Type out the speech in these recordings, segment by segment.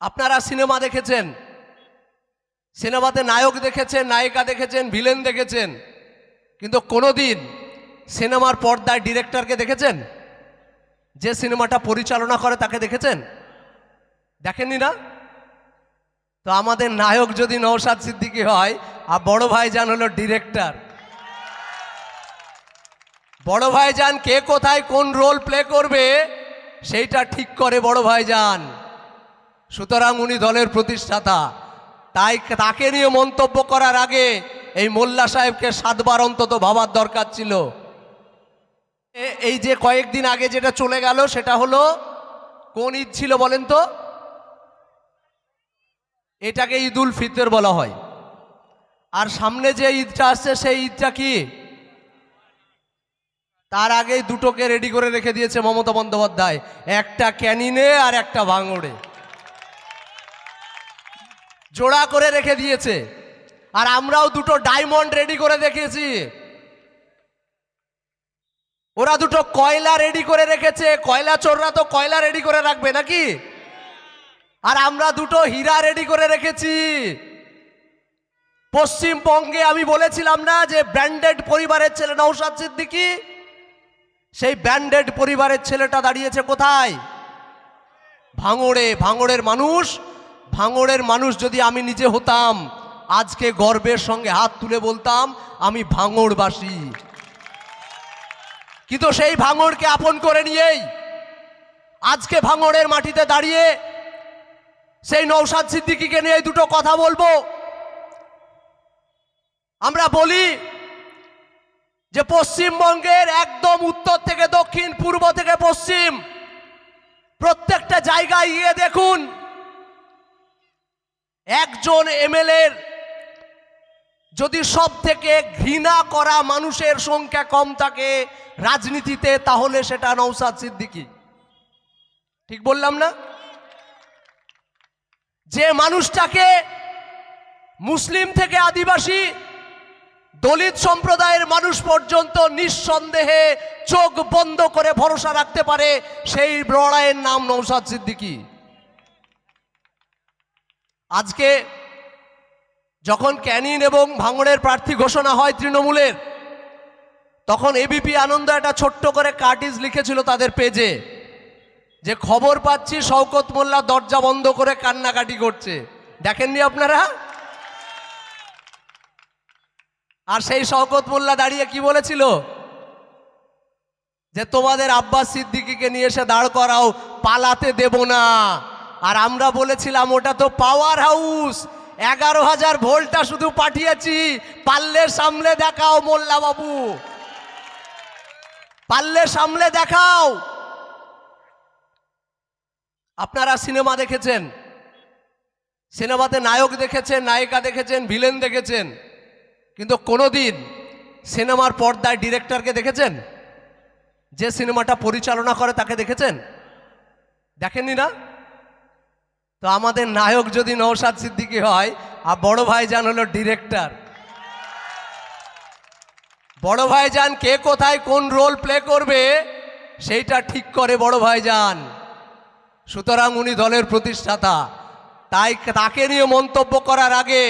আপনারা সিনেমা দেখেছেন, সিনেমাতে নায়ক দেখেছেন, নায়িকা দেখেছেন, ভিলেন দেখেছেন, কিন্তু কোনোদিন সিনেমার পর্দায় ডিরেক্টরকে দেখেছেন? যে সিনেমাটা পরিচালনা করে তাকে দেখেছেন? দেখেননি না? তো আমাদের নায়ক যদি নওশাদ সিদ্দিকী হয় আর বড় ভাইজান হলো ডিরেক্টর। বড় ভাইজান কে কোথায় কোন রোল প্লে করবে সেইটা ঠিক করে বড় ভাইজান। সুতরাং উনি দলের প্রতিষ্ঠাতা, তাই তাকে নিয়ে মন্তব্য করার আগে এই মোল্লা সাহেবকে 7 বার অন্তত ভাবার দরকার ছিল। এই যে কয়েকদিন আগে যেটা চলে গেল সেটা হলো কোন ঈদ ছিল বলেন তো? এটাকে ঈদ উল ফিতর বলা হয়। আর সামনে যে ঈদটা আসছে সেই ঈদটা কি? তার আগেই দুটোকে রেডি করে রেখে দিয়েছে মমতা বন্দ্যোপাধ্যায়, একটা ক্যানিনে আর একটা ভাঙড়ে, জোড়া করে রেখে দিয়েছে। আর আমরাও দুটো ডায়মন্ড রেডি করে দেখেছি, ওরা দুটো কয়লা রেডি করে রেখেছে। কয়লা চোররা তো কয়লা রেডি করে রাখবে নাকি? আর আমরা দুটো হীরা রেডি করে রেখেছি। পশ্চিমবঙ্গে আমি বলেছিলাম না যে ব্র্যান্ডেড পরিবারের ছেলে নওশাদ সিদ্দিকী, সেই ব্র্যান্ডেড পরিবারের ছেলেটা দাঁড়িয়েছে কোথায়? ভাঙড়ে। ভাঙড়ের মানুষ যদি আমি নিজে হতাম আজকে গর্বের সঙ্গে হাত তুলে বলতাম আমি ভাঙড়বাসী। কিন্তু সেই ভাঙড়কে আপন করে নিয়েই আজকে ভাঙড়ের মাটিতে দাঁড়িয়ে সেই নওশাদ সিদ্দিকীকে নিয়ে দুটো কথা বলবো। আমরা বলি যে পশ্চিমবঙ্গের একদম উত্তর থেকে দক্ষিণ, পূর্ব থেকে পশ্চিম প্রত্যেকটা জায়গায় গিয়ে দেখুন একজন এমএলএর যদি সব থেকে ঘৃণা করা মানুষের সংখ্যা কম থাকে রাজনীতিতে, তাহলে সেটা নওশাদ সিদ্দিকী। ঠিক বললাম না? যে মানুষটাকে মুসলিম থেকে আদিবাসী, দলিত সম্প্রদায়ের মানুষ পর্যন্ত নিঃসন্দেহে চোখ বন্ধ করে ভরসা রাখতে পারে, সেই লড়াইয়ের নাম নওশাদ সিদ্দিকী। আজকে যখন ক্যানিন এবং ভাঙড়ের প্রার্থী ঘোষণা হয় তৃণমূলের, তখন এবিপি আনন্দ একটা ছোট্ট করে কার্টিজ লিখেছিল তাদের পেজে যে খবর পাচ্ছি শওকত মোল্লা দরজা বন্ধ করে কান্নাকাটি করছে। দেখেননি আপনারা? আর সেই শওকত মোল্লা দাঁড়িয়ে কি বলেছিল? যে তোমাদের আব্বাস সিদ্দিকীকে নিয়ে এসে দাঁড় করাও, পালাতে দেব না। আর আমরা বলেছিলাম ওটা তো পাওয়ার হাউস, 11,000 ভোল্টটা শুধু পাঠিয়েছি, পারলে সামলে দেখাও মোল্লা বাবু, পারলে সামলে দেখাও। আপনারা সিনেমা দেখেছেন, সিনেমাতে নায়ক দেখেছেন, নায়িকা দেখেছেন, ভিলেন দেখেছেন, কিন্তু কোনোদিন সিনেমার পর্দায় ডিরেক্টরকে দেখেছেন? যে সিনেমাটা পরিচালনা করে তাকে দেখেছেন? দেখেননি না? তো আমাদের নায়ক যদি নওশাদ সিদ্দিকী হয় আর বড় ভাইজান হলো ডিরেক্টর। বড় ভাইজান কে কোথায় কোন রোল প্লে করবে সেইটা ঠিক করে বড় ভাইজান। সুতরাং উনি দলের প্রতিষ্ঠাতা, তাই তাকে নিয়ে মন্তব্য করার আগে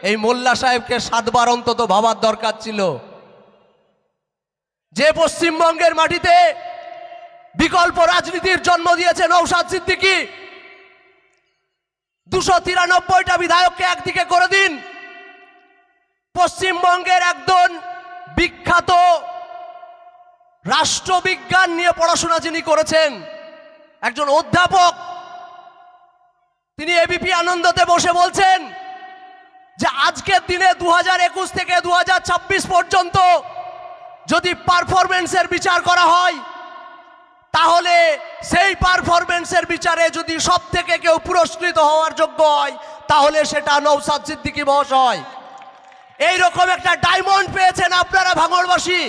এই মোল্লা সাহেবকে 7 বার অন্তত ভাবার দরকার ছিল। যে পশ্চিমবঙ্গের মাটিতে বিকল্প রাজনীতির জন্ম দিয়েছে নওশাদ সিদ্দিকী, 293টা বিধায়ককে একদিকে করে দিন। পশ্চিমবঙ্গের একজন বিখ্যাত রাষ্ট্রবিজ্ঞান নিয়ে পড়াশোনা যিনি করেছেন, একজন অধ্যাপক, তিনি এবিপি আনন্দতে বসে বলছেন যে আজকের দিনে 2021 থেকে 2026 পর্যন্ত যদি পারফরমেন্সের বিচার করা হয়, তাহলে সেই পারফরমেন্সের বিচারে যদি সব থেকে কেউ পুরস্কৃত হওয়ার যোগ্য হয় তাহলে সেটা নওশাদ সিদ্দিকী মহাশয়। এইরকম একটা ডায়মন্ড পেয়েছেন আপনারা ভাঙড়বাসী,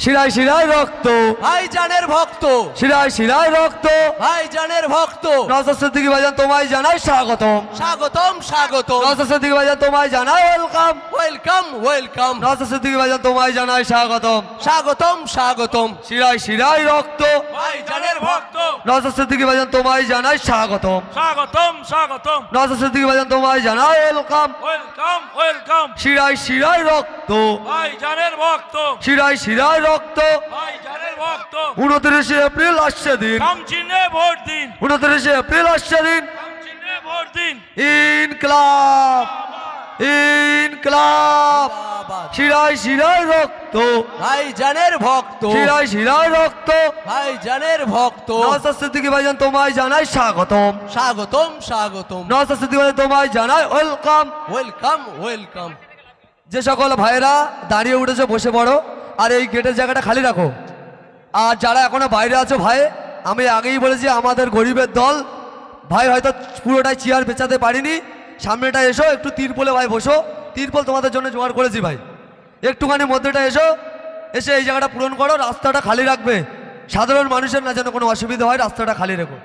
শিরায় শিরায় রক্ত, ভাইজানের ভক্ত, শিরায় শিরায় রক্ত। ভাইজানের ভক্ত। নওশাদ সিদ্দিকী ভাইজান তোমায় জানাই স্বাগতম, স্বাগতম স্বাগতম। নওশাদ সিদ্দিকী ভাইজান তোমায় জানাই welcome, welcome welcome. Naushad Siddiqui ভাইজান তোমায় জানাই স্বাগতম। স্বাগতম স্বাগতম। শিরায় শিরায় রক্ত, ভাইজানের ভক্ত, নওশাদ সিদ্দিকী ভাইজান তোমায় জানাই স্বাগতম, স্বাগতম স্বাগতম। নওশাদ সিদ্দিকী ভাইজান তোমায় জানাই ওয়েলকাম। Welcome welcome. শিরায় শিরায় রক্ত, ভাইজানের ভক্ত, শিরায় শিরায় রক্ত। ভাইজানের ভক্ত। 29 এপ্রিল আসছে দিন, কাম চিহ্নে ভোট দিন, 29 এপ্রিল আসছে দিন। কাম চিহ্নে ভোট দিন। ইনকলাব, ইনকলাব। জিন্দাবাদ। শিরায় শিরায় রক্ত, ভাইজানের ভক্ত, শিরায় শিরায় রক্ত। ভাইজানের ভক্ত। নওশাদ সিদ্দিকী ভাইজান তোমায় জানাই স্বাগতম, স্বাগতম স্বাগতম। নওশাদ সিদ্দিকী ভাইজান তোমায় জানাই ওয়েলকাম। Welcome welcome. যে সকল ভাইরা দাঁড়িয়ে উঠেছে বসে পড়ো, আর এই গেটের জায়গাটা খালি রাখো। আর যারা এখনো বাইরে আছো ভাই, আমি আগেই বলেছি আমাদের গরিবের দল ভাই, হয়তো পুরোটাই চেয়ার বেচাতে পারিনি। সামনেটা এসো, একটু তিরপলে ভাই বসো, তিরপল তোমাদের জন্য জোগাড় করেছি ভাই। একটুখানি মধ্যেটা এসো, এসে এই জায়গাটা পূরণ করো, রাস্তাটা খালি রাখবে। সাধারণ মানুষের না যেন কোনো অসুবিধা হয়, রাস্তাটা খালি রেখো।